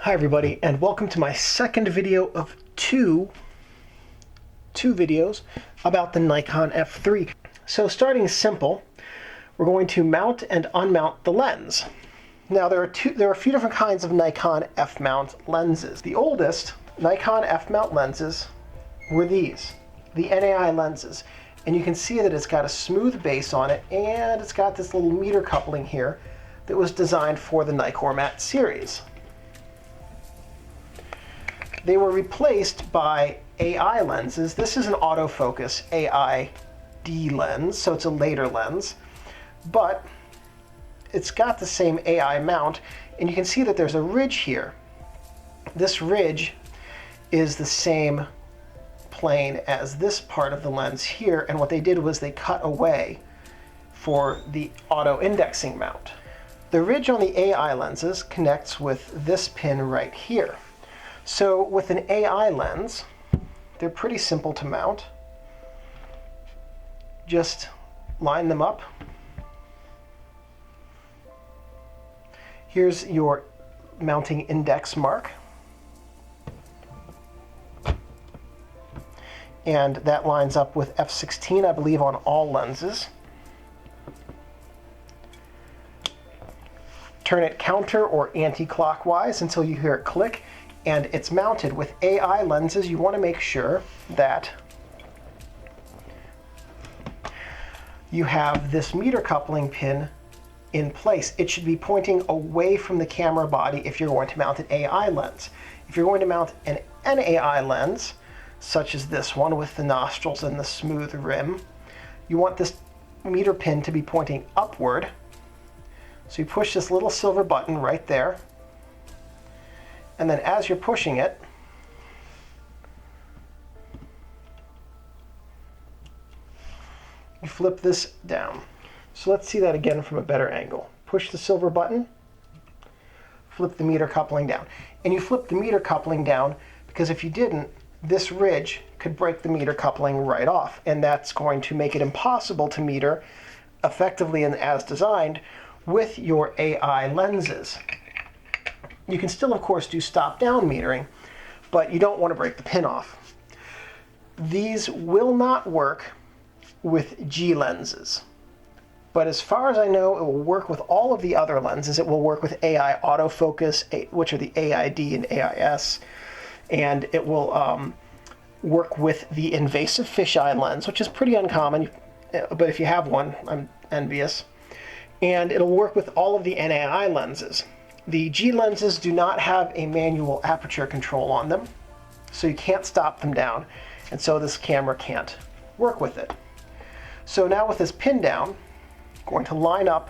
Hi everybody, and welcome to my second video of two videos about the Nikon F3. So starting simple, we're going to mount and unmount the lens. Now there are a few different kinds of Nikon F-mount lenses. The oldest Nikon F-mount lenses were these, the NAI lenses. And you can see that it's got a smooth base on it, and it's got this little meter coupling here that was designed for the Nikormat series. They were replaced by AI lenses. This is an autofocus AID lens, so it's a later lens, but it's got the same AI mount, and you can see that there's a ridge here. This ridge is the same plane as this part of the lens here, and what they did was they cut away for the auto indexing mount. The ridge on the AI lenses connects with this pin right here. So with an AI lens, they're pretty simple to mount. Just line them up. Here's your mounting index mark. And that lines up with F16, I believe, on all lenses. Turn it counter or anti-clockwise until you hear it click, and it's mounted. With AI lenses, you want to make sure that you have this meter coupling pin in place. It should be pointing away from the camera body if you're going to mount an AI lens. If you're going to mount an NAI lens, such as this one with the nostrils and the smooth rim, you want this meter pin to be pointing upward. So you push this little silver button right there, and then as you're pushing it, you flip this down. So let's see that again from a better angle. Push the silver button, flip the meter coupling down. And you flip the meter coupling down because if you didn't, this ridge could break the meter coupling right off, and that's going to make it impossible to meter effectively and as designed with your AI lenses. You can still, of course, do stop-down metering, but you don't want to break the pin off. These will not work with G lenses, but as far as I know, it will work with all of the other lenses. It will work with AI autofocus, which are the AID and AIS, and it will work with the invasive fisheye lens, which is pretty uncommon, but if you have one, I'm envious. And it'll work with all of the NAI lenses. The G lenses do not have a manual aperture control on them, so you can't stop them down, and so this camera can't work with it. So now with this pin down, I'm going to line up.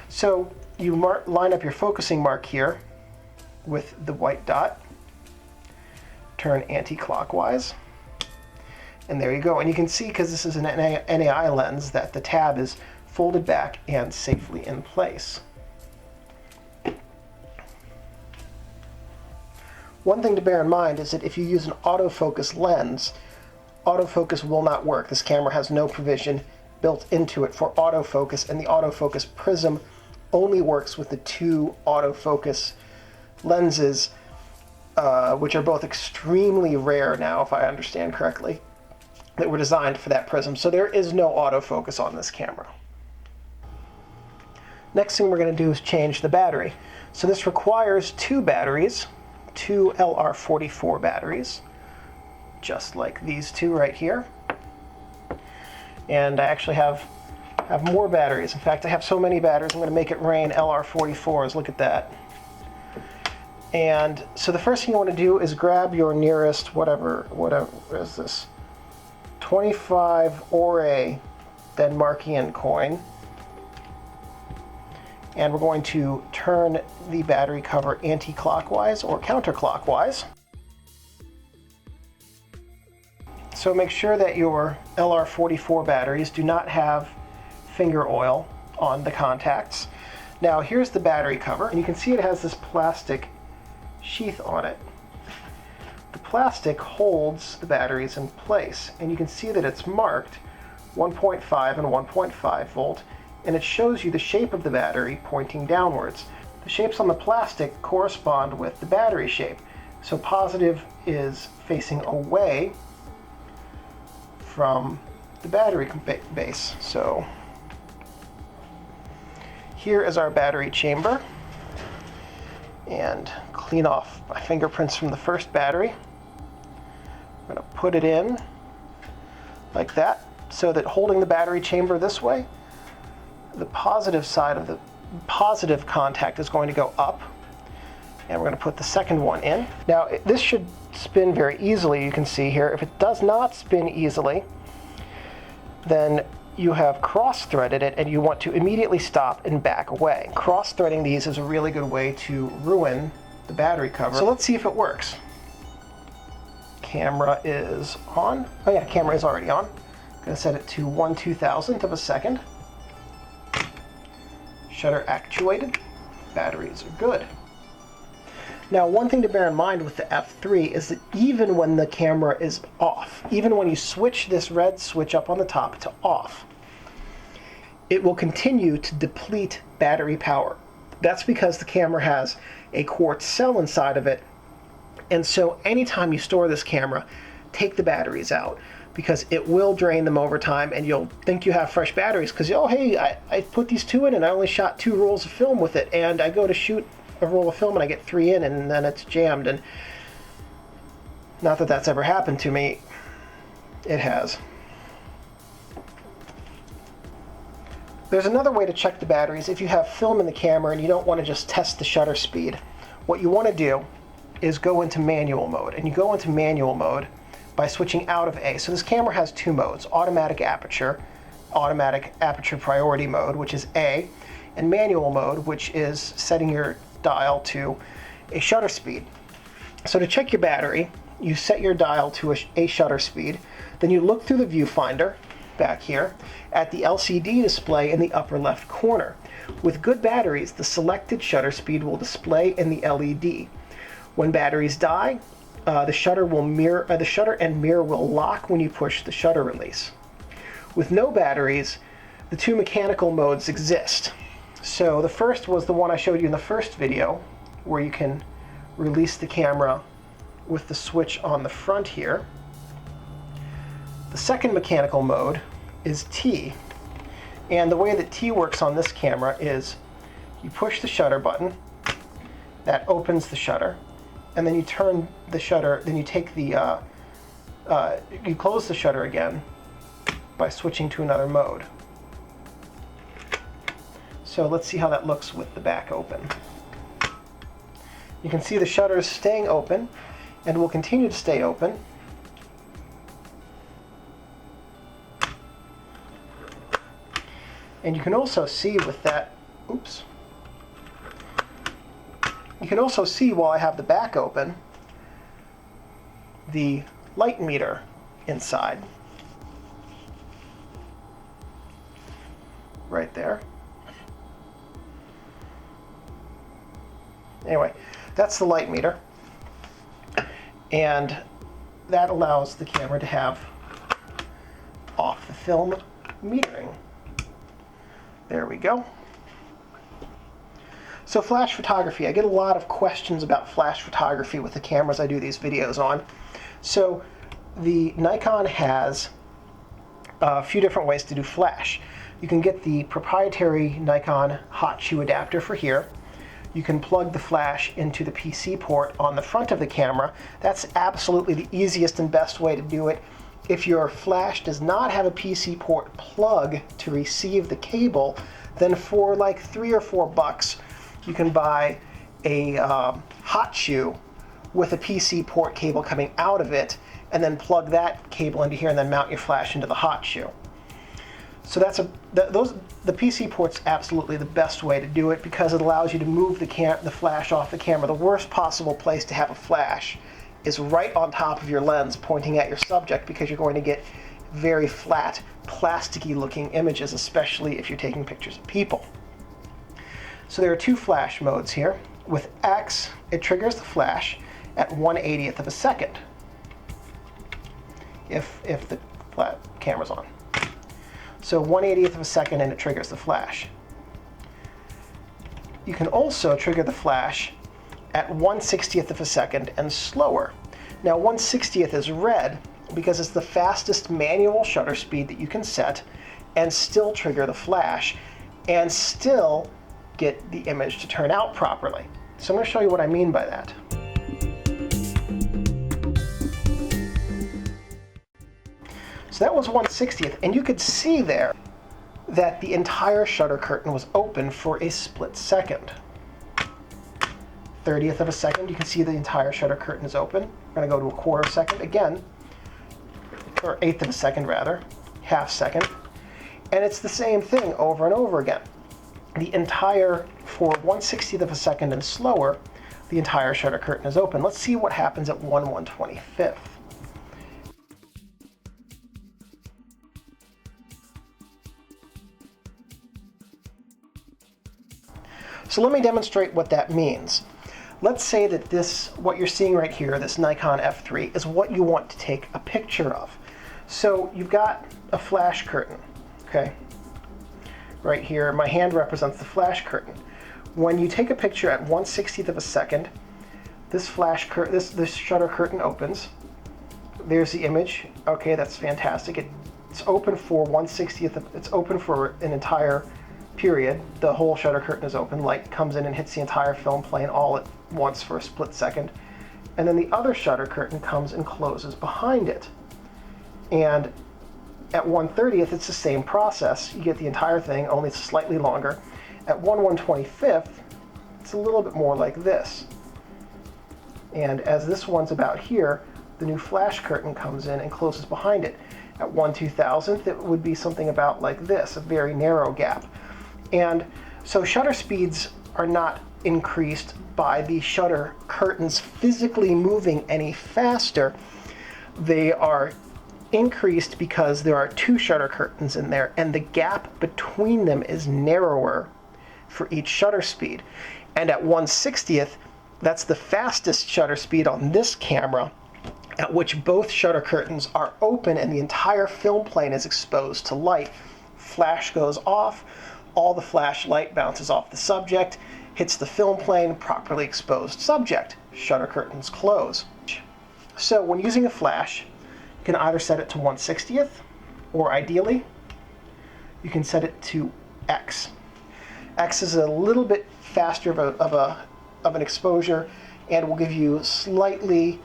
So you line up your focusing mark here with the white dot, turn anti-clockwise, and there you go. And you can see, because this is an NAI lens, that the tab is folded back and safely in place. One thing to bear in mind is that if you use an autofocus lens, autofocus will not work. This camera has no provision built into it for autofocus, and the autofocus prism only works with the two autofocus lenses, which are both extremely rare now, if I understand correctly, that were designed for that prism. So there is no autofocus on this camera. Next thing we're going to do is change the battery. So this requires two batteries, two LR44 batteries, just like these two right here. And I actually have more batteries. In fact, I have so many batteries, I'm going to make it rain LR44s. Look at that. And so the first thing you want to do is grab your nearest, whatever is this, 25 Ore Denmarkian coin. And we're going to turn the battery cover anti-clockwise or counterclockwise. So make sure that your LR44 batteries do not have finger oil on the contacts. Now here's the battery cover, and you can see it has this plastic sheath on it. The plastic holds the batteries in place, and you can see that it's marked 1.5 and 1.5 volt, and it shows you the shape of the battery pointing downwards. the shapes on the plastic correspond with the battery shape. So positive is facing away from the battery base. So here is our battery chamber, and clean off my fingerprints from the first battery. I'm going to put it in like that, so that holding the battery chamber this way, the positive side of the positive contact is going to go up, and we're going to put the second one in. Now this should spin very easily, you can see here. If it does not spin easily, then you have cross-threaded it and you want to immediately stop and back away. Cross-threading these is a really good way to ruin the battery cover. So let's see if it works. Camera is on. Oh yeah, camera is already on. I'm going to set it to 1/2000th of a second. Shutter actuated. Batteries are good. Now, one thing to bear in mind with the F3 is that even when the camera is off, even when you switch this red switch up on the top to off, it will continue to deplete battery power. That's because the camera has a quartz cell inside of it, and so anytime you store this camera, take the batteries out, because it will drain them over time, and you'll think you have fresh batteries because, oh hey, I put these 2 in and I only shot 2 rolls of film with it, and I go to shoot a roll of film and I get 3 in and then it's jammed. And not that that's ever happened to me. It has. There's another way to check the batteries if you have film in the camera and you don't want to just test the shutter speed. What you want to do is go into manual mode, and you go into manual mode by switching out of A. So this camera has 2 modes: automatic aperture priority mode, which is A, and manual mode, which is setting your dial to a shutter speed. So to check your battery, you set your dial to a shutter speed, then you look through the viewfinder back here at the LCD display in the upper left corner. With good batteries, the selected shutter speed will display in the LED. When batteries die, the shutter and mirror will lock when you push the shutter release. With no batteries, the 2 mechanical modes exist. So the first was the one I showed you in the first video, where you can release the camera with the switch on the front here. The second mechanical mode is T, and the way that T works on this camera is you push the shutter button, that opens the shutter, and then you turn the shutter, then you take the, you close the shutter again by switching to another mode. So let's see how that looks with the back open. You can see the shutter is staying open and will continue to stay open. And you can also see with that, oops. You can also see, while I have the back open, the light meter inside. Right there. Anyway, that's the light meter, and that allows the camera to have off the film metering. There we go. So flash photography. I get a lot of questions about flash photography with the cameras I do these videos on. So the Nikon has a few different ways to do flash. You can get the proprietary Nikon hot shoe adapter for here. You can plug the flash into the PC port on the front of the camera. That's absolutely the easiest and best way to do it. If your flash does not have a PC port plug to receive the cable, then for like $3 or $4, you can buy a hot shoe with a PC port cable coming out of it, and then plug that cable into here and then mount your flash into the hot shoe. So that's the PC port's absolutely the best way to do it, because it allows you to move the flash off the camera. The worst possible place to have a flash is right on top of your lens pointing at your subject, because you're going to get very flat, plasticky looking images, especially if you're taking pictures of people. So there are 2 flash modes here. With X, it triggers the flash at 1/80th of a second if the camera's on. So 1/80th of a second and it triggers the flash. you can also trigger the flash at 1/60th of a second and slower. Now 1/60th is red because it's the fastest manual shutter speed that you can set and still trigger the flash and still get the image to turn out properly. So I'm going to show you what I mean by that. So that was 1/60th, and you could see there that the entire shutter curtain was open for a split second. 30th of a second, you can see the entire shutter curtain is open. We're going to go to a quarter second again, or 1/8 of a second rather, half second. And it's the same thing over and over again. The entire, for 1/60th of a second and slower, the entire shutter curtain is open. Let's see what happens at 1/125th. So let me demonstrate what that means. Let's say that this, what you're seeing right here, this Nikon F3, is what you want to take a picture of. So you've got a flash curtain, okay? Right here, my hand represents the flash curtain. When you take a picture at 1/60th of a second, this this shutter curtain opens. There's the image. Okay, that's fantastic. It's open for 1/60th. It's open for an entire period. The whole shutter curtain is open. Light comes in and hits the entire film plane all at once for a split second. And then the other shutter curtain comes and closes behind it. And at 1/30th, it's the same process. You get the entire thing, only it's slightly longer. At 1/125th, it's a little bit more like this. And as this one's about here, the new flash curtain comes in and closes behind it. At 1/2000th, it would be something about like this, a very narrow gap. And so shutter speeds are not increased by the shutter curtains physically moving any faster. They are increased because there are two shutter curtains in there, and the gap between them is narrower for each shutter speed. And at 1/60th, that's the fastest shutter speed on this camera, at which both shutter curtains are open and the entire film plane is exposed to light. Flash goes off, all the flash light bounces off the subject, hits the film plane, properly exposed subject. Shutter curtains close. So when using a flash, you can either set it to 1/60th, or ideally, you can set it to X. X is a little bit faster of an exposure and will give you slightly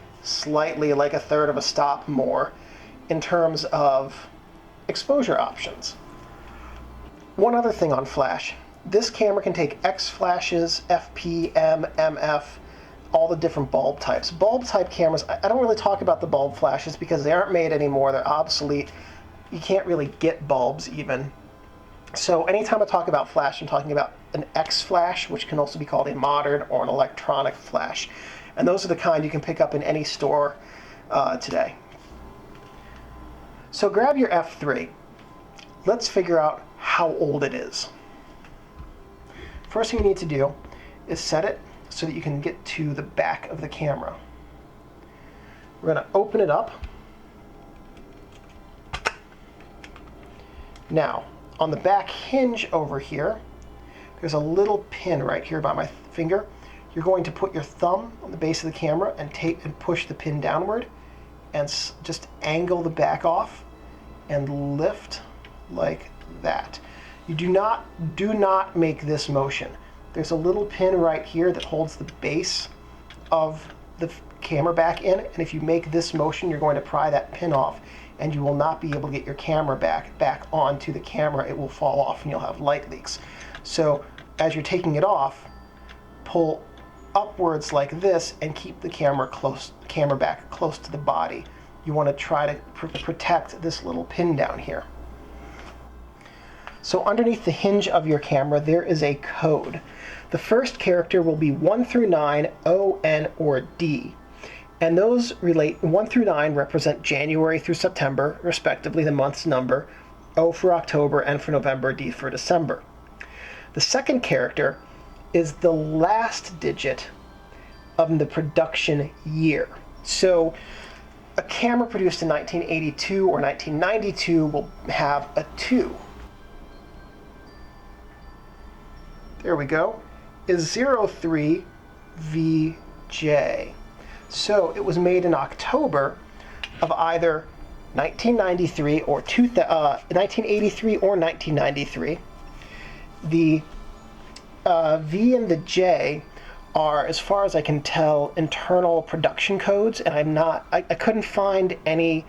like 1/3 of a stop more in terms of exposure options. One other thing on flash, this camera can take X flashes, FP, M, MF, all the different bulb types. Bulb type cameras, I don't really talk about the bulb flashes because they aren't made anymore, they're obsolete. You can't really get bulbs even. So anytime I talk about flash, I'm talking about an X flash, which can also be called a modern or an electronic flash. And those are the kind you can pick up in any store today. So grab your F3. Let's figure out how old it is. First thing you need to do is set it so that you can get to the back of the camera. We're going to open it up. Now, on the back hinge over here, there's a little pin right here by my finger. You're going to put your thumb on the base of the camera and push the pin downward and just angle the back off and lift like that. You do not make this motion. There's a little pin right here that holds the base of the camera back in, and if you make this motion, you're going to pry that pin off, and you will not be able to get your camera back onto the camera. It will fall off and you'll have light leaks. So as you're taking it off, pull upwards like this and keep the camera back close to the body. You want to try to protect this little pin down here. So underneath the hinge of your camera, there is a code. The first character will be 1 through 9, O, N, or D. And those 1 through 9 represent January through September, respectively, the month's number, O for October, N for November, D for December. The second character is the last digit of the production year. So a camera produced in 1982 or 1992 will have a 2. There we go. is 03VJ. So it was made in October of either 1993 or 1983 or 1993. The V and the J are, as far as I can tell, internal production codes, and I couldn't find any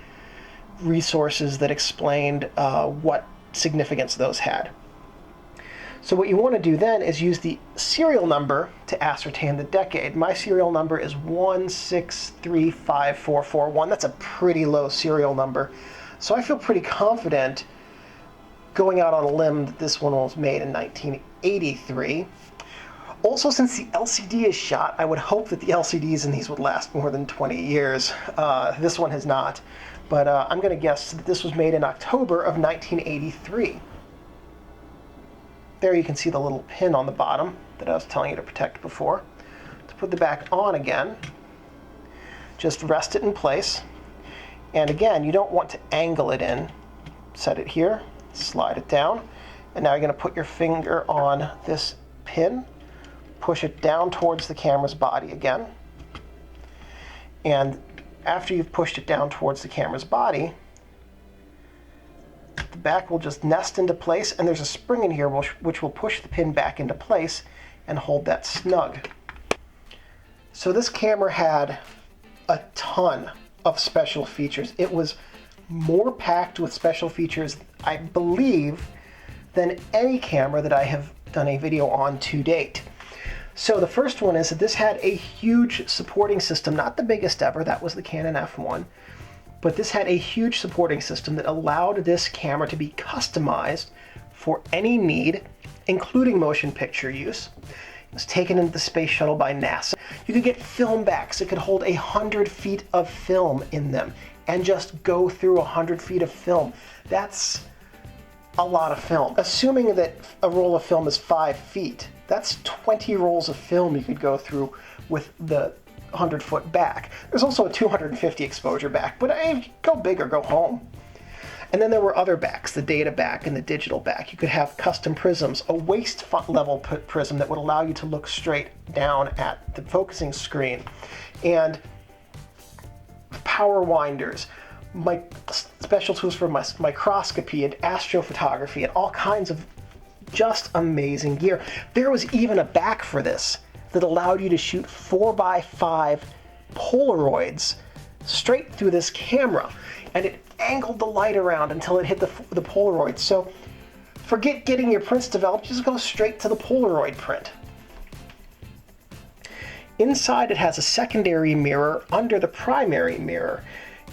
resources that explained what significance those had. So what you want to do then is use the serial number to ascertain the decade. My serial number is 1635441. That's a pretty low serial number. So I feel pretty confident going out on a limb that this one was made in 1983. Also, since the LCD is shot, I would hope that the LCDs in these would last more than 20 years. This one has not. But I'm going to guess that this was made in October of 1983. There you can see the little pin on the bottom that I was telling you to protect before. To put the back on again, just rest it in place. And again, you don't want to angle it in. Set it here, slide it down, and now you're going to put your finger on this pin, push it down towards the camera's body again. And after you've pushed it down towards the camera's body, the back will just nest into place, and there's a spring in here which will push the pin back into place and hold that snug. So this camera had a ton of special features. It was more packed with special features, I believe, than any camera that I have done a video on to date. So the first one is that this had a huge supporting system, not the biggest ever, that was the Canon F1, but this had a huge supporting system that allowed this camera to be customized for any need, including motion picture use. It was taken into the space shuttle by NASA. You could get film backs. It could hold 100 feet of film in them and just go through 100 feet of film. That's a lot of film. Assuming that a roll of film is 5 feet, that's 20 rolls of film you could go through with the 100-foot back. There's also a 250 exposure back, but go big or go home. And then there were other backs, the data back and the digital back. You could have custom prisms, a waist level prism that would allow you to look straight down at the focusing screen, and power winders, special tools for microscopy and astrophotography, and all kinds of just amazing gear. There was even a back for this that allowed you to shoot 4x5 Polaroids straight through this camera, and it angled the light around until it hit the Polaroid. So forget getting your prints developed, just go straight to the Polaroid print. Inside it has a secondary mirror under the primary mirror,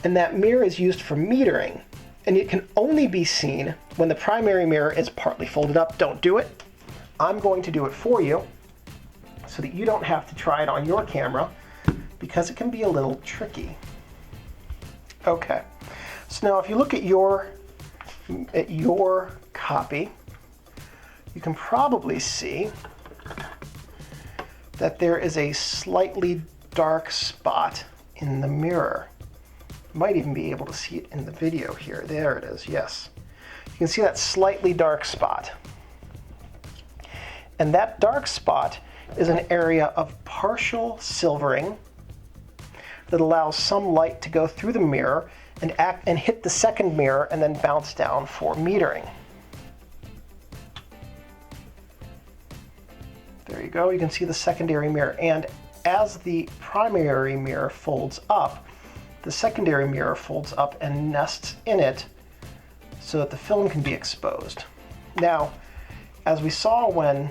and that mirror is used for metering, and it can only be seen when the primary mirror is partly folded up. Don't do it. I'm going to do it for you so that you don't have to try it on your camera, because it can be a little tricky. Okay, so now if you look at your copy, you can probably see that there is a slightly dark spot in the mirror. You might even be able to see it in the video here. There it is, yes. You can see that slightly dark spot. And that dark spot is an area of partial silvering that allows some light to go through the mirror and hit the second mirror and then bounce down for metering. There you go, you can see the secondary mirror, and as the primary mirror folds up, the secondary mirror folds up and nests in it so that the film can be exposed. Now, as we saw when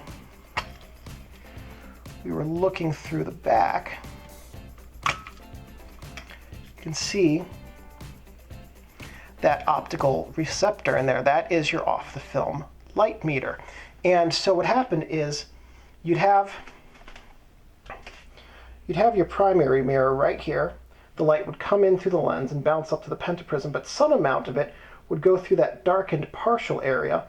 we were looking through the back, you can see that optical receptor in there. That is your off the film light meter. And so what happened is you'd have your primary mirror right here. The light would come in through the lens and bounce up to the pentaprism, but some amount of it would go through that darkened partial area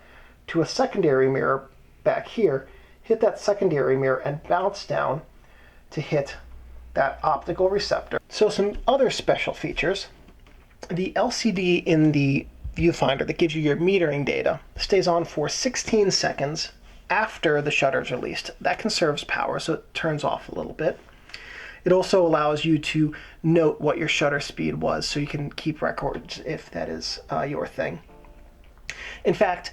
to a secondary mirror back here, hit that secondary mirror and bounce down to hit that optical receptor. So some other special features. The LCD in the viewfinder that gives you your metering data stays on for 16 seconds after the shutter is released. That conserves power, so it turns off a little bit. It also allows you to note what your shutter speed was, so you can keep records if that is your thing. In fact,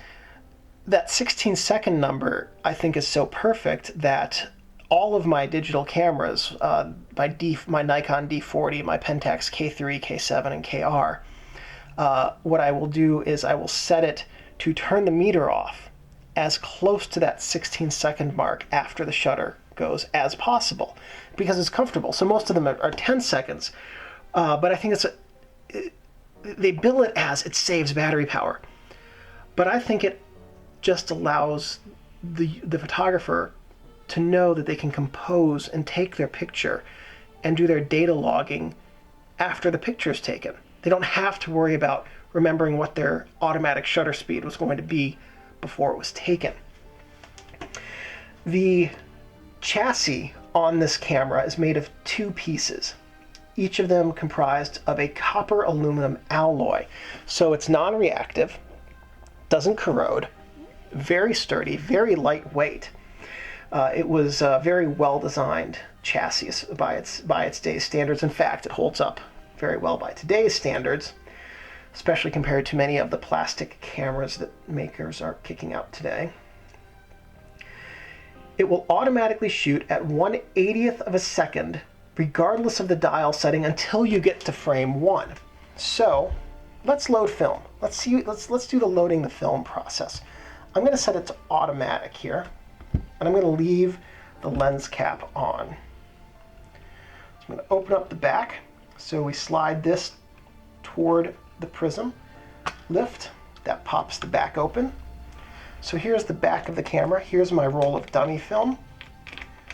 that 16-second number I think is so perfect that all of my digital cameras, my Nikon D40, my Pentax K3, K7, and KR, what I will do is I will set it to turn the meter off as close to that 16-second mark after the shutter goes as possible, because it's comfortable. So most of them are 10 seconds, but I think they bill it as it saves battery power. But I think it just allows the photographer to know that they can compose and take their picture and do their data logging after the picture is taken. They don't have to worry about remembering what their automatic shutter speed was going to be before it was taken. The chassis on this camera is made of two pieces, each of them comprised of a copper aluminum alloy. So it's non-reactive, doesn't corrode, very sturdy, very lightweight. It was a very well-designed chassis by its day's standards. In fact, it holds up very well by today's standards, especially compared to many of the plastic cameras that makers are kicking out today. It will automatically shoot at 1/80th of a second, regardless of the dial setting, until you get to frame 1. So let's load film. Let's do the loading the film process. I'm going to set it to automatic here, and I'm going to leave the lens cap on. So I'm going to open up the back. So we slide this toward the prism, lift, that pops the back open. So here's the back of the camera. Here's my roll of dummy film.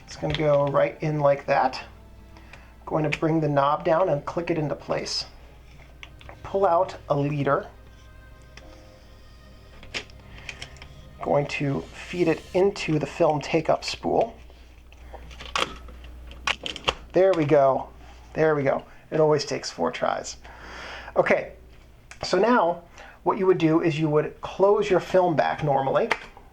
It's going to go right in like that. I'm going to bring the knob down and click it into place. Pull out a leader. Going to feed it into the film take-up spool. There we go. There we go. It always takes 4 tries. Okay, so now what you would do is you would close your film back normally,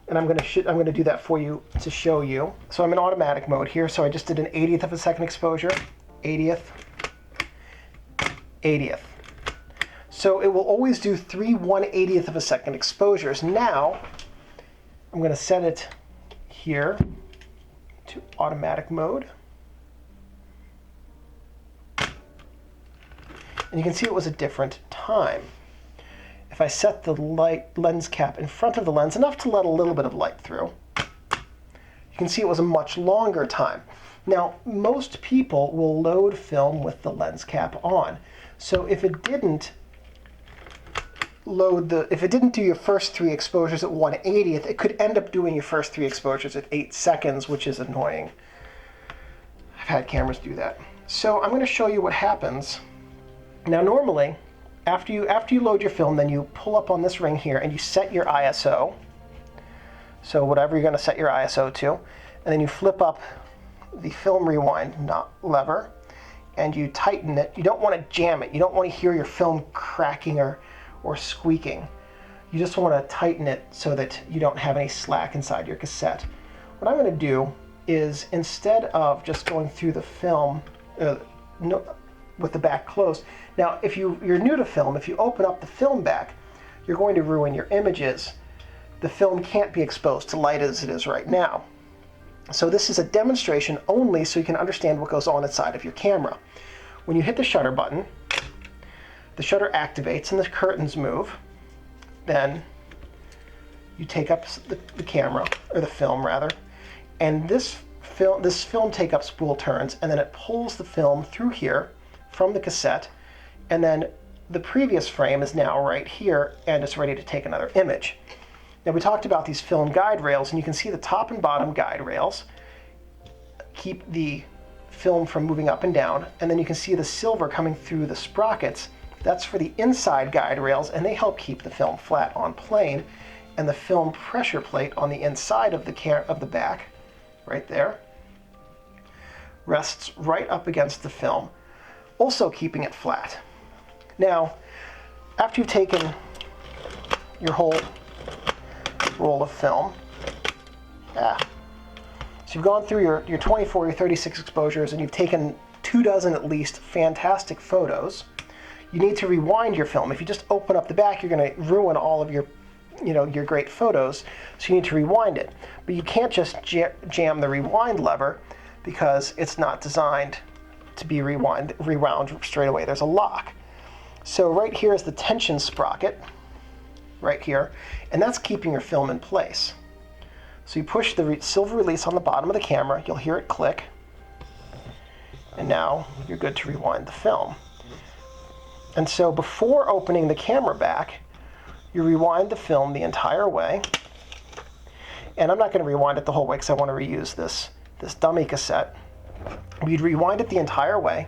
and I'm going to do that for you to show you. So I'm in automatic mode here, so I just did an 1/80th of a second exposure, 1/80th, 1/80th. So it will always do 3 1/80th of a second exposures. Now I'm going to set it here to automatic mode. And you can see it was a different time. If I set the lens cap in front of the lens, enough to let a little bit of light through, you can see it was a much longer time. Now, most people will load film with the lens cap on. So if it didn't do your first 3 exposures at 1/80th, it could end up doing your first 3 exposures at 8 seconds, which is annoying. I've had cameras do that. So I'm going to show you what happens. Now normally, after you load your film, then you pull up on this ring here and you set your ISO. So whatever you're going to set your ISO to, and then you flip up the film rewind lever and you tighten it. You don't want to jam it. You don't want to hear your film cracking or squeaking. You just want to tighten it so that you don't have any slack inside your cassette. What I'm going to do is, instead of just going through the film with the back closed, now if you're new to film, if you open up the film back, you're going to ruin your images. The film can't be exposed to light as it is right now. So this is a demonstration only so you can understand what goes on inside of your camera. When you hit the shutter button, the shutter activates and the curtains move. Then you take up the camera, or the film rather, and this film take-up spool turns, and then it pulls the film through here from the cassette, and then the previous frame is now right here, and it's ready to take another image. Now we talked about these film guide rails, and you can see the top and bottom guide rails keep the film from moving up and down, and then you can see the silver coming through the sprockets. That's for the inside guide rails, and they help keep the film flat on plane. And the film pressure plate on the inside of the back, right there, rests right up against the film, also keeping it flat. Now, after you've taken your whole roll of film, So you've gone through your 24, your 36 exposures, and you've taken 24 at least fantastic photos. You need to rewind your film. If you just open up the back, you're going to ruin all of your, your great photos. So you need to rewind it. But you can't just jam the rewind lever because it's not designed to be rewound straight away. There's a lock. So right here is the tension sprocket, right here, and that's keeping your film in place. So you push the silver release on the bottom of the camera, you'll hear it click, and now you're good to rewind the film. And so before opening the camera back, you rewind the film the entire way. And I'm not going to rewind it the whole way because I want to reuse this dummy cassette. You'd rewind it the entire way,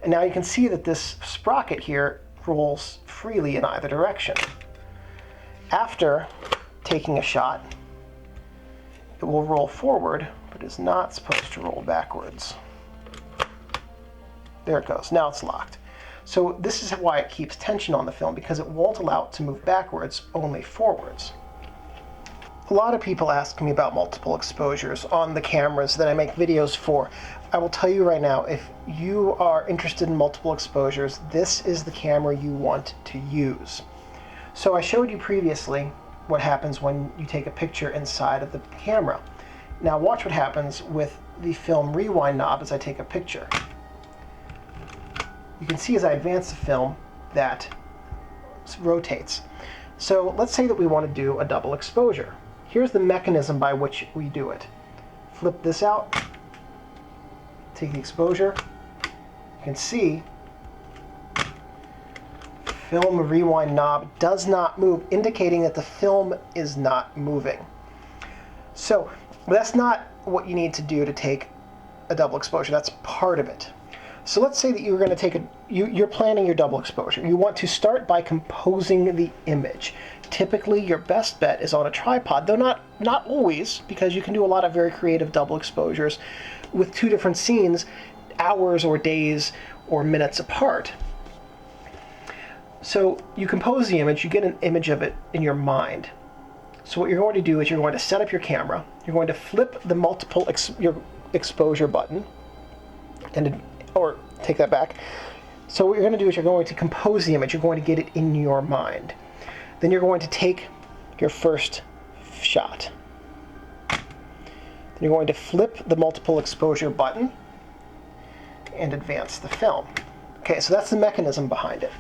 and now you can see that this sprocket here rolls freely in either direction. After taking a shot, it will roll forward, but it's not supposed to roll backwards. There it goes. Now it's locked. So this is why it keeps tension on the film, because it won't allow it to move backwards, only forwards. A lot of people ask me about multiple exposures on the cameras that I make videos for. I will tell you right now, if you are interested in multiple exposures, this is the camera you want to use. So I showed you previously what happens when you take a picture inside of the camera. Now watch what happens with the film rewind knob as I take a picture. You can see as I advance the film that it rotates. So let's say that we want to do a double exposure. Here's the mechanism by which we do it. Flip this out, take the exposure. You can see film rewind knob does not move, indicating that the film is not moving. So that's not what you need to do to take a double exposure. That's part of it. So let's say that you're going to take you're planning your double exposure. You want to start by composing the image. Typically, your best bet is on a tripod, though not always, because you can do a lot of very creative double exposures with two different scenes, hours or days or minutes apart. So you compose the image, you get an image of it in your mind. So what you're going to do is you're going to set up your camera, you're going to flip the multiple your exposure button, or take that back. So what you're going to do is you're going to compose the image, you're going to get it in your mind. Then you're going to take your first shot. Then you're going to flip the multiple exposure button and advance the film. Okay, so that's the mechanism behind it.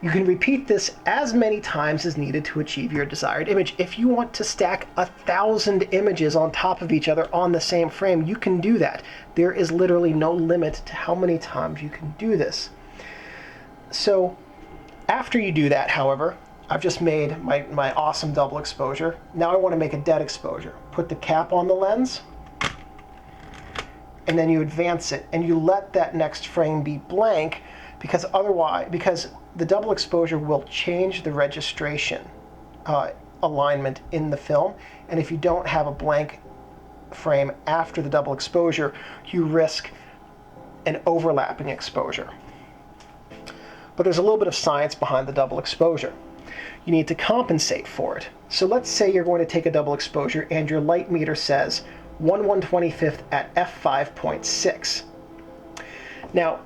You can repeat this as many times as needed to achieve your desired image. If you want to stack 1,000 images on top of each other on the same frame, you can do that. There is literally no limit to how many times you can do this. So after you do that, however, I've just made my awesome double exposure. Now I want to make a dead exposure. Put the cap on the lens, and then you advance it, and you let that next frame be blank, because the double exposure will change the registration alignment in the film, and if you don't have a blank frame after the double exposure, you risk an overlapping exposure. But there's a little bit of science behind the double exposure. You need to compensate for it. So let's say you're going to take a double exposure and your light meter says 1/125th at f5.6. Now,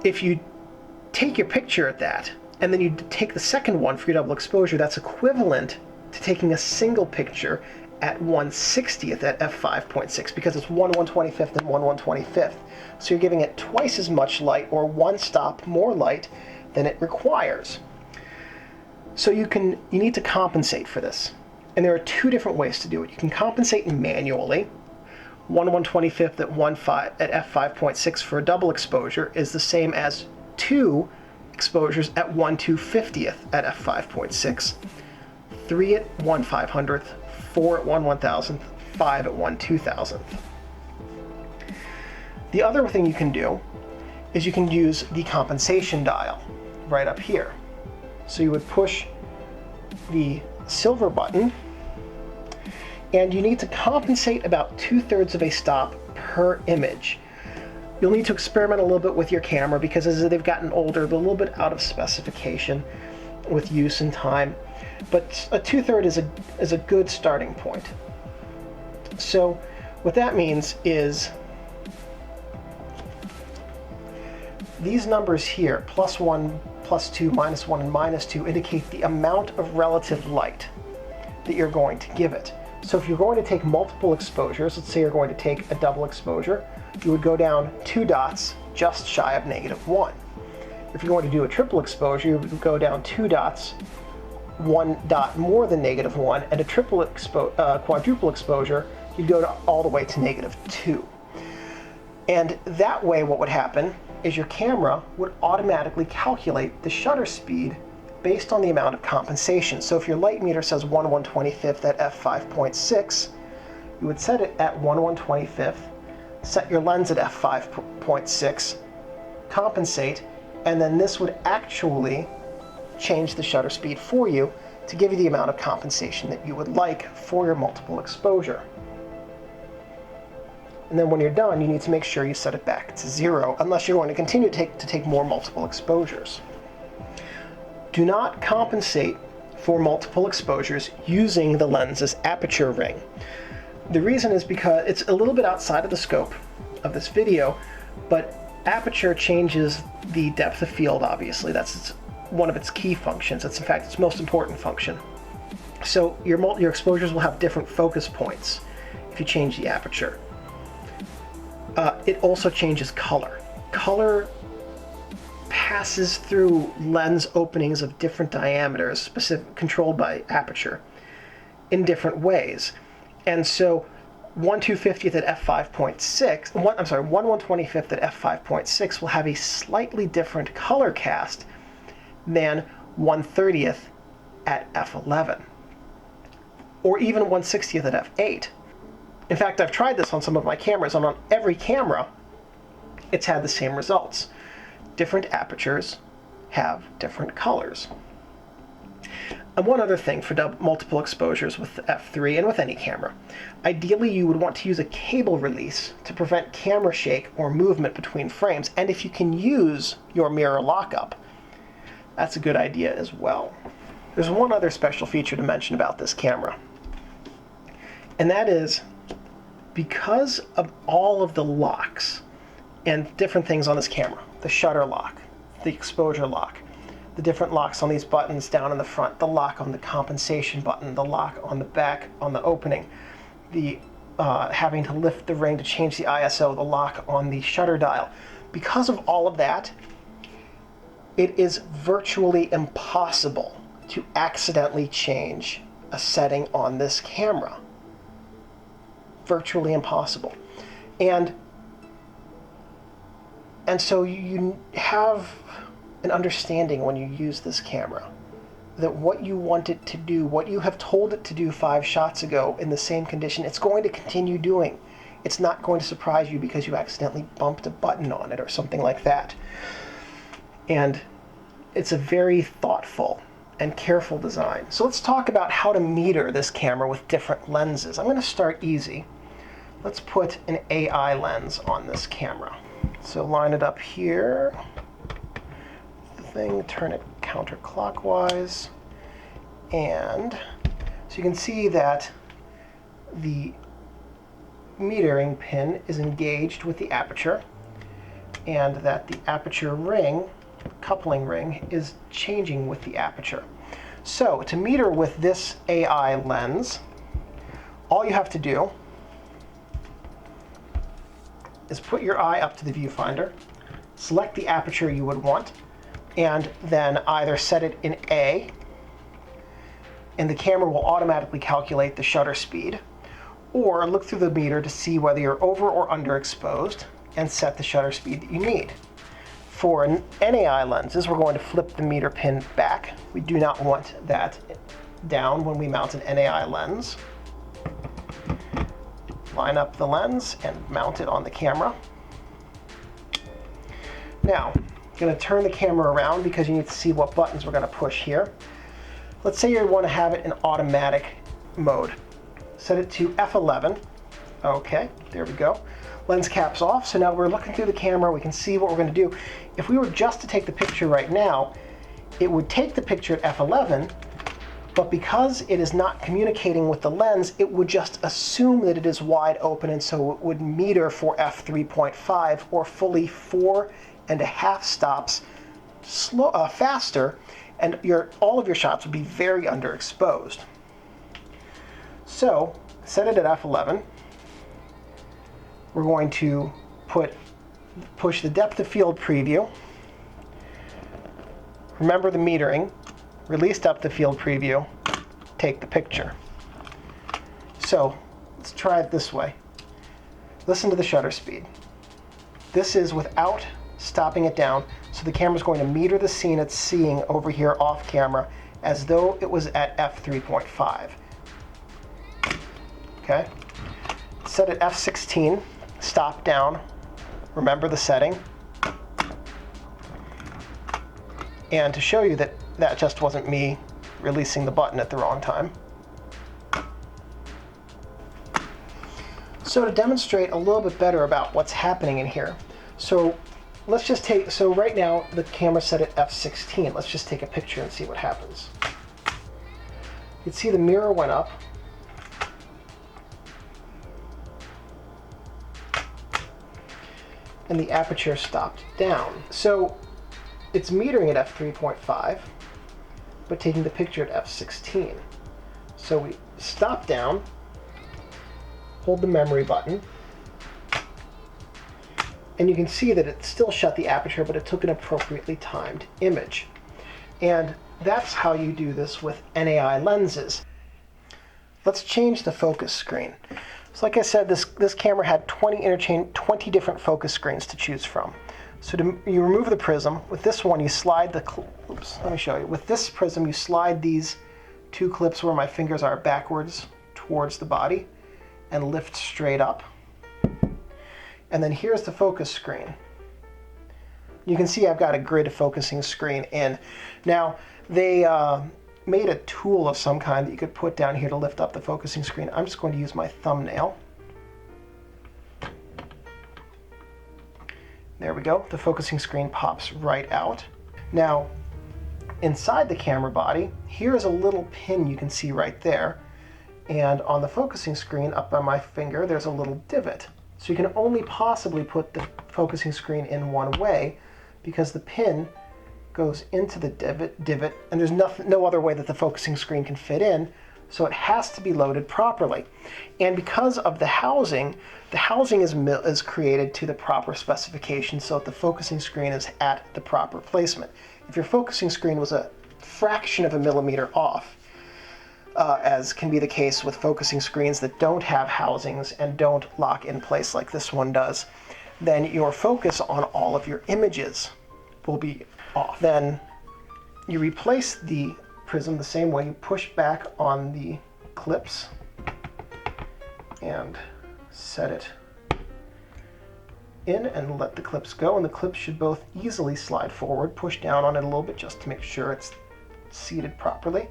if you take your picture at that, and then you take the second one for your double exposure, that's equivalent to taking a single picture at 1/60th at f5.6, because it's 1/125th and 1/125th. So you're giving it twice as much light, or one stop more light than it requires. So you need to compensate for this. And there are two different ways to do it. You can compensate manually. 1/125th at f5.6 for a double exposure is the same as 2 exposures at 1/250th at f5.6, 3 at 1/500th, 4 at 1/1000th, 5 at 1/2000th. The other thing you can do is you can use the compensation dial right up here. So you would push the silver button, and you need to compensate about 2/3 of a stop per image. You'll need to experiment a little bit with your camera, because as they've gotten older, they're a little bit out of specification with use and time. But a 2/3 is a good starting point. So what that means is these numbers here, +1, +2, -1, and -2, indicate the amount of relative light that you're going to give it. So if you're going to take multiple exposures, let's say you're going to take a double exposure, you would go down 2 dots just shy of -1. If you're going to do a triple exposure, you would go down 2 dots, 1 dot more than -1, and a quadruple exposure, you'd go all the way to -2. And that way what would happen is your camera would automatically calculate the shutter speed based on the amount of compensation. So if your light meter says 1/125th at f5.6, you would set it at 1/125th, set your lens at f5.6, compensate, and then this would actually change the shutter speed for you to give you the amount of compensation that you would like for your multiple exposure. And then when you're done, you need to make sure you set it back to 0, unless you're going to continue to take more multiple exposures. Do not compensate for multiple exposures using the lens's aperture ring. The reason is because it's a little bit outside of the scope of this video, but aperture changes the depth of field, obviously. That's one of its key functions. It's in fact its most important function. So your exposures will have different focus points if you change the aperture. It also changes color. Color passes through lens openings of different diameters, controlled by aperture, in different ways. And so 1/250th at f5.6, 1/125th at f5.6 will have a slightly different color cast than 1/30th at f11, or even 1/60th at f8. In fact, I've tried this on some of my cameras, and on every camera, it's had the same results. Different apertures have different colors. And one other thing for multiple exposures with f3 and with any camera. Ideally, you would want to use a cable release to prevent camera shake or movement between frames. And if you can use your mirror lockup, that's a good idea as well. There's one other special feature to mention about this camera, and that is because of all of the locks and different things on this camera, the shutter lock, the exposure lock, the different locks on these buttons down in the front, the lock on the compensation button, the lock on the back on the opening, the having to lift the ring to change the ISO, the lock on the shutter dial. Because of all of that, it is virtually impossible to accidentally change a setting on this camera. Virtually impossible. And so you have an understanding when you use this camera that what you want it to do, what you have told it to do 5 shots ago in the same condition, it's going to continue doing. It's not going to surprise you because you accidentally bumped a button on it or something like that. And it's a very thoughtful and careful design. So let's talk about how to meter this camera with different lenses. I'm going to start easy. Let's put an AI lens on this camera. So line it up here, the thing, turn it counterclockwise, and so you can see that the metering pin is engaged with the aperture, and that the aperture ring, coupling ring, is changing with the aperture. So to meter with this AI lens, all you have to do is put your eye up to the viewfinder, select the aperture you would want, and then either set it in A, and the camera will automatically calculate the shutter speed, or look through the meter to see whether you're over or underexposed and set the shutter speed that you need. For NAI lenses, we're going to flip the meter pin back. We do not want that down when we mount an NAI lens. Line up the lens and mount it on the camera. Now, I'm going to turn the camera around because you need to see what buttons we're going to push here. Let's say you want to have it in automatic mode. Set it to F11. Okay, there we go. Lens cap's off, so now we're looking through the camera, we can see what we're going to do. If we were just to take the picture right now, it would take the picture at F11, But because it is not communicating with the lens, it would just assume that it is wide open, and so it would meter for f3.5 or fully 4.5 stops faster, and all of your shots would be very underexposed. So set it at f11. We're going to push the depth of field preview. Remember the metering. Release depth of field preview. Take the picture. So let's try it this way. Listen to the shutter speed. This is without stopping it down, so the camera's going to meter the scene it's seeing over here off camera as though it was at f3.5. Okay? Set at f16, stop down. Remember the setting. And to show you that that just wasn't me releasing the button at the wrong time. So to demonstrate a little bit better about what's happening in here, so right now the camera's set at f16. Let's just take a picture and see what happens. You can see the mirror went up. And the aperture stopped down. So it's metering at f3.5, but taking the picture at f16. So we stop down, hold the memory button, and you can see that it still shut the aperture, but it took an appropriately timed image. And that's how you do this with NAI lenses. Let's change the focus screen. So like I said, this camera had 20 different focus screens to choose from. So you remove the prism. With this one, you slide let me show you. With this prism, you slide these two clips where my fingers are backwards towards the body and lift straight up. And then here's the focus screen. You can see I've got a grid focusing screen in. Now, they made a tool of some kind that you could put down here to lift up the focusing screen. I'm just going to use my thumbnail. There we go. The focusing screen pops right out. Now, inside the camera body, here's a little pin you can see right there. And on the focusing screen up by my finger, there's a little divot. So you can only possibly put the focusing screen in one way because the pin goes into the divot, and there's no other way that the focusing screen can fit in, so it has to be loaded properly. And because of the housing is created to the proper specification so that the focusing screen is at the proper placement. If your focusing screen was a fraction of a millimeter off, as can be the case with focusing screens that don't have housings and don't lock in place like this one does, then your focus on all of your images will be off. Then you replace the prism the same way. You push back on the clips and set it in and let the clips go, and the clips should both easily slide forward. Push down on it a little bit just to make sure it's seated properly,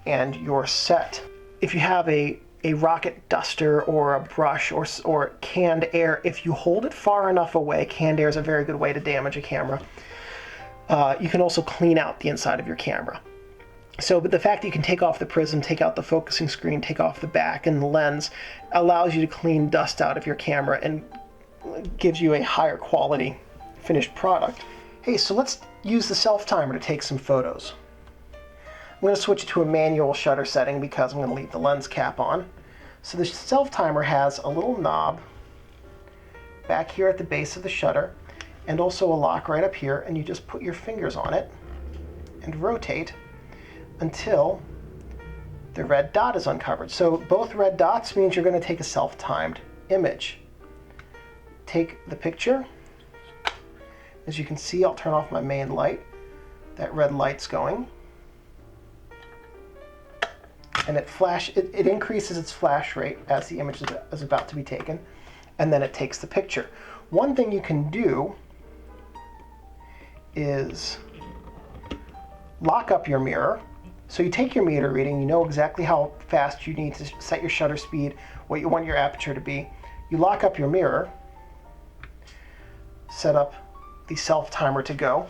and you're set. If you have a rocket duster or a brush or canned air, if you hold it far enough away, canned air is a very good way to damage a camera. You can also clean out the inside of your camera. But the fact that you can take off the prism, take out the focusing screen, take off the back and the lens allows you to clean dust out of your camera and gives you a higher quality finished product. Hey, so let's use the self-timer to take some photos. I'm going to switch to a manual shutter setting because I'm going to leave the lens cap on. So the self-timer has a little knob back here at the base of the shutter and also a lock right up here, and you just put your fingers on it and rotate until the red dot is uncovered. So both red dots means you're going to take a self-timed image. Take the picture. As you can see, I'll turn off my main light. That red light's going. And it increases its flash rate as the image is about to be taken, and then it takes the picture. One thing you can do is lock up your mirror. So you take your meter reading, you know exactly how fast you need to set your shutter speed, what you want your aperture to be. You lock up your mirror, set up the self-timer to go,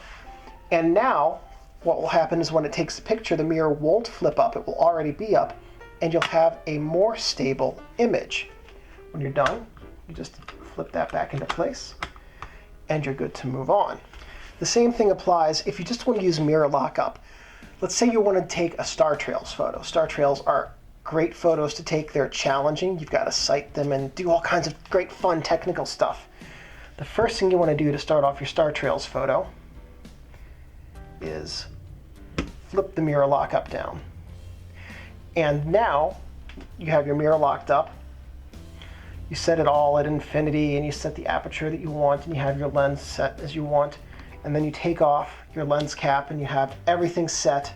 and now what will happen is when it takes the picture, the mirror won't flip up, it will already be up, and you'll have a more stable image. When you're done, you just flip that back into place, and you're good to move on. The same thing applies if you just want to use mirror lockup. Let's say you want to take a star trails photo. Star trails are great photos to take. They're challenging. You've got to sight them and do all kinds of great fun technical stuff. The first thing you want to do to start off your star trails photo is flip the mirror lockup down. And now you have your mirror locked up. You set it all at infinity, and you set the aperture that you want, and you have your lens set as you want. And then you take off your lens cap and you have everything set.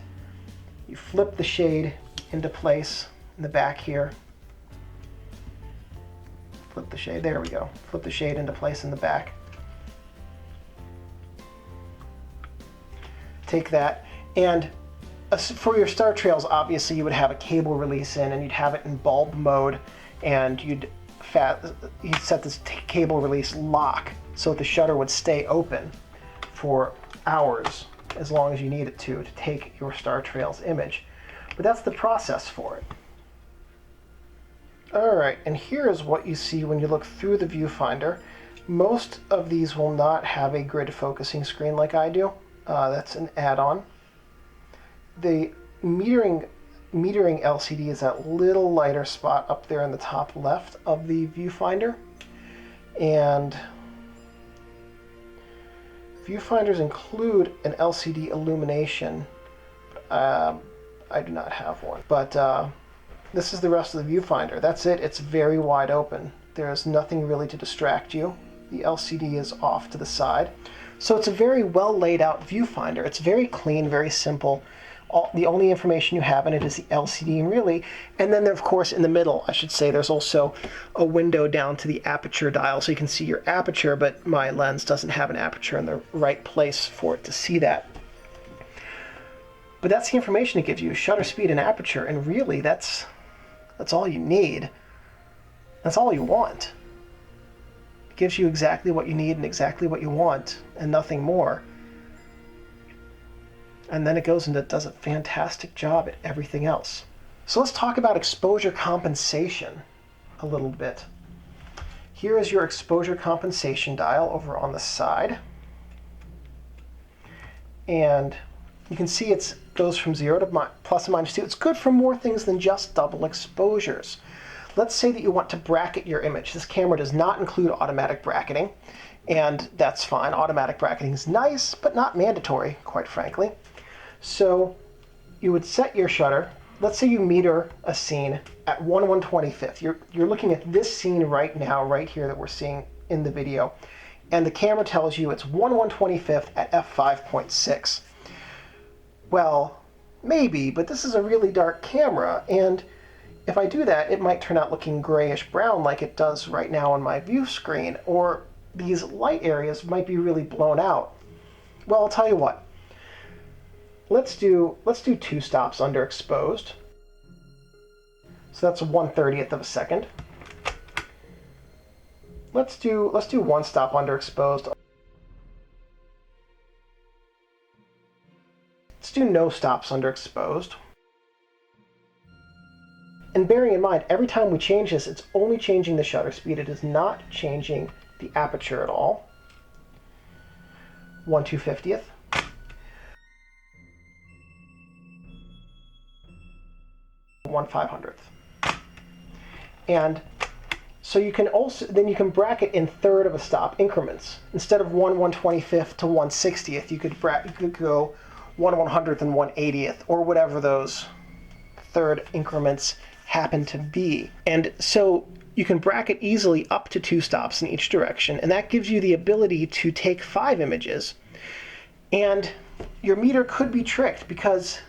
You flip the shade into place in the back here. Flip the shade, there we go. Flip the shade into place in the back. Take that, and for your star trails, obviously you would have a cable release in, and you'd have it in bulb mode, and you'd set this cable release lock so that the shutter would stay open for hours, as long as you need it to take your star trails image. But that's the process for it. Alright, and here is what you see when you look through the viewfinder. Most of these will not have a grid focusing screen like I do. That's an add-on. The metering LCD is that little lighter spot up there in the top left of the viewfinder. And viewfinders include an LCD illumination. I do not have one. But this is the rest of the viewfinder. That's it. It's very wide open. There's nothing really to distract you. The LCD is off to the side. So it's a very well laid out viewfinder. It's very clean, very simple. The only information you have in it is the LCD, really. And then, of course, in the middle, I should say, there's also a window down to the aperture dial, so you can see your aperture, but my lens doesn't have an aperture in the right place for it to see that. But that's the information it gives you, shutter speed and aperture, and really, that's all you need. That's all you want. It gives you exactly what you need and exactly what you want, and nothing more. And then it goes and it does a fantastic job at everything else. So let's talk about exposure compensation a little bit. Here is your exposure compensation dial over on the side. And you can see it goes from 0 to plus or minus 2. It's good for more things than just double exposures. Let's say that you want to bracket your image. This camera does not include automatic bracketing, and that's fine. Automatic bracketing is nice, but not mandatory, quite frankly. So you would set your shutter. Let's say you meter a scene at 1/125th. You're looking at this scene right now, right here that we're seeing in the video, and the camera tells you it's 1/125th at f5.6. Well, maybe, but this is a really dark camera, and if I do that, it might turn out looking grayish brown like it does right now on my view screen, or these light areas might be really blown out. Well, I'll tell you what. Let's do 2 stops underexposed. So that's 1/30th of a second. Let's do 1 stop underexposed. Let's do no stops underexposed. And bearing in mind, every time we change this, it's only changing the shutter speed. It is not changing the aperture at all. 1/250th. One 500th. And so you can also, then you can bracket in third of a stop increments. Instead of 1/125th to 1/60th, you could go 1/100th and 1/80th, or whatever those third increments happen to be. And so you can bracket easily up to 2 stops in each direction, and that gives you the ability to take 5 images. And your meter could be tricked because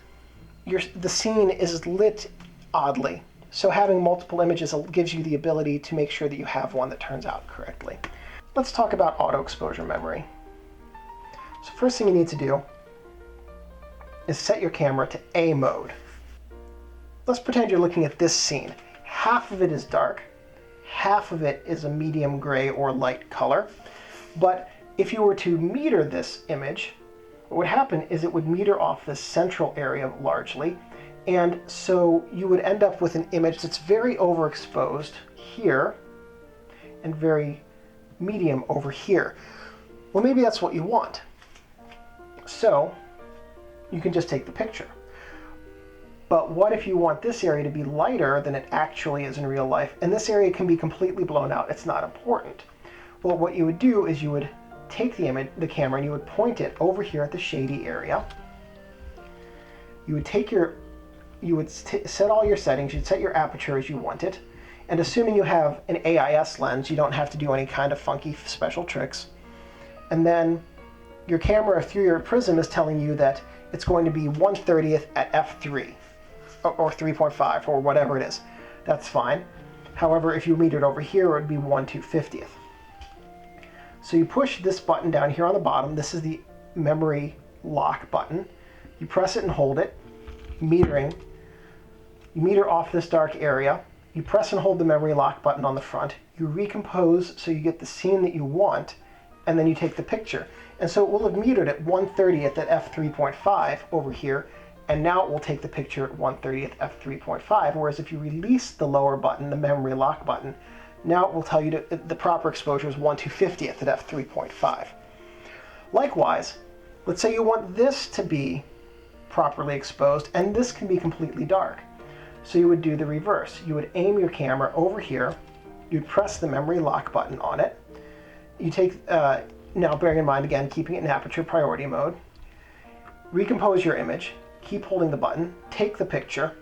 the scene is lit oddly. So having multiple images gives you the ability to make sure that you have one that turns out correctly. Let's talk about auto exposure memory. So first thing you need to do is set your camera to A mode. Let's pretend you're looking at this scene. Half of it is dark, half of it is a medium gray or light color. But if you were to meter this image, what would happen is it would meter off this central area largely, and so you would end up with an image that's very overexposed here and very medium over here. Well, maybe that's what you want. So you can just take the picture. But what if you want this area to be lighter than it actually is in real life, and this area can be completely blown out? It's not important. Well, what you would do is you would take the camera, and you would point it over here at the shady area. You would set all your settings. You'd set your aperture as you want it, and assuming you have an AIS lens, you don't have to do any kind of funky special tricks. And then your camera through your prism is telling you that it's going to be 1/30th at f3 or 3.5 or whatever it is. That's fine. However, if you metered over here, it would be 1/250th. So you push this button down here on the bottom. This is the memory lock button. You press it and hold it, metering. You meter off this dark area. You press and hold the memory lock button on the front. You recompose so you get the scene that you want, and then you take the picture. And so it will have metered at 1/30th at f3.5 over here, and now it will take the picture at 1/30th f3.5, whereas if you release the lower button, the memory lock button, now it will tell you the proper exposure is 1/250th at f3.5. Likewise, let's say you want this to be properly exposed, and this can be completely dark. So you would do the reverse. You would aim your camera over here, you'd press the memory lock button on it. You take, now bearing in mind again, keeping it in aperture priority mode, recompose your image, keep holding the button, take the picture,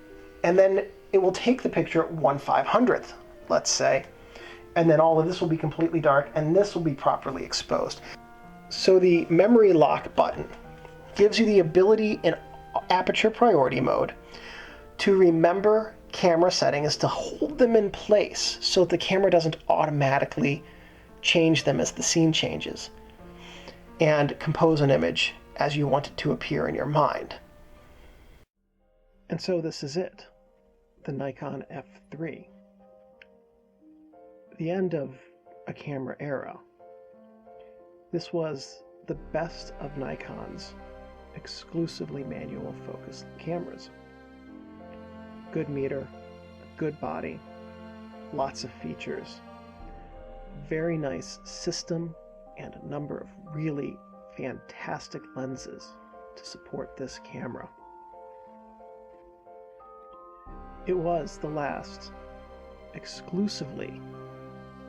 and then it will take the picture at 1/500th, let's say, and then all of this will be completely dark, and this will be properly exposed. So the memory lock button gives you the ability in aperture priority mode to remember camera settings, to hold them in place so that the camera doesn't automatically change them as the scene changes, and compose an image as you want it to appear in your mind. And so this is it, the Nikon F3. The end of a camera era. This was the best of Nikon's exclusively manual focused cameras. Good meter, good body, lots of features, very nice system, and a number of really fantastic lenses to support this camera. It was the last exclusively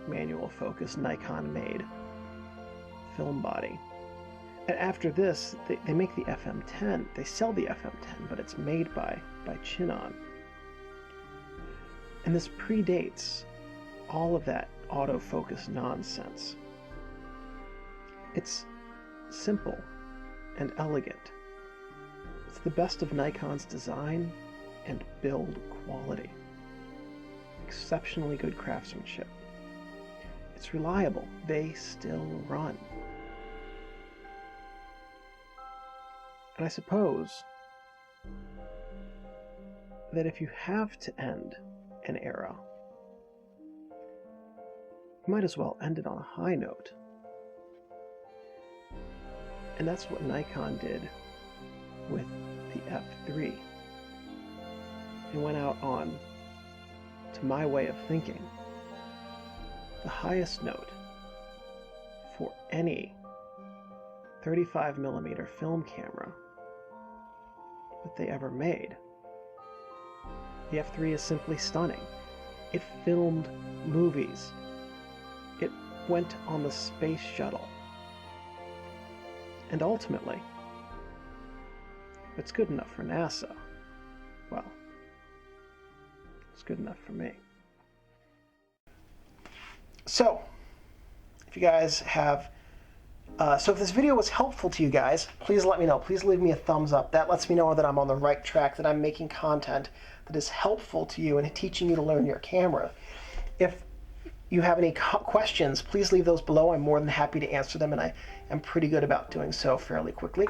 manual focus Nikon made film body. And after this, they make the FM10. They sell the FM10, but it's made by Chinon. And this predates all of that autofocus nonsense. It's simple and elegant. It's the best of Nikon's design and build quality. Exceptionally good craftsmanship. It's reliable. They still run. And I suppose that if you have to end an era, you might as well end it on a high note. And that's what Nikon did with the F3. It went out on, to my way of thinking, the highest note for any 35mm film camera that they ever made. The F3 is simply stunning. It filmed movies. It went on the space shuttle. And ultimately, if it's good enough for NASA, well, it's good enough for me. So, if you guys have so if this video was helpful to you guys, please let me know. Please leave me a thumbs up. That lets me know that I'm on the right track, that I'm making content that is helpful to you and teaching you to learn your camera. If you have any questions, please leave those below. I'm more than happy to answer them, and I am pretty good about doing so fairly quickly.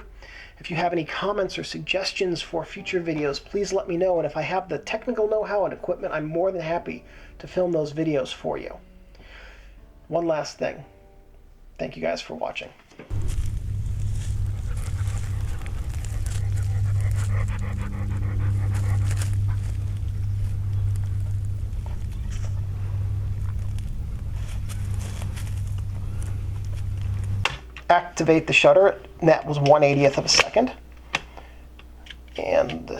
If you have any comments or suggestions for future videos, please let me know, and if I have the technical know-how and equipment, I'm more than happy to film those videos for you. One last thing. Thank you guys for watching. activate the shutter, and that was 1/80th of a second. And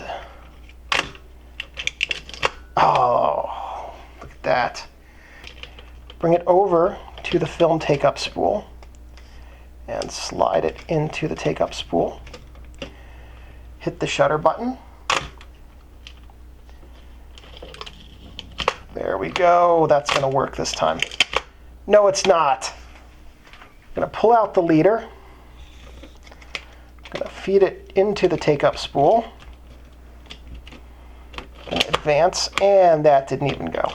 oh, look at that. Bring it over to the film take-up spool and slide it into the take-up spool. Hit the shutter button. There we go. That's going to work this time. No, it's not. I'm going to pull out the leader. I'm going to feed it into the take-up spool. And advance, and that didn't even go.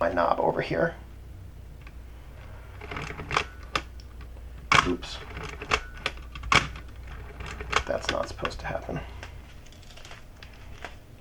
My knob over here. Oops. That's not supposed to happen.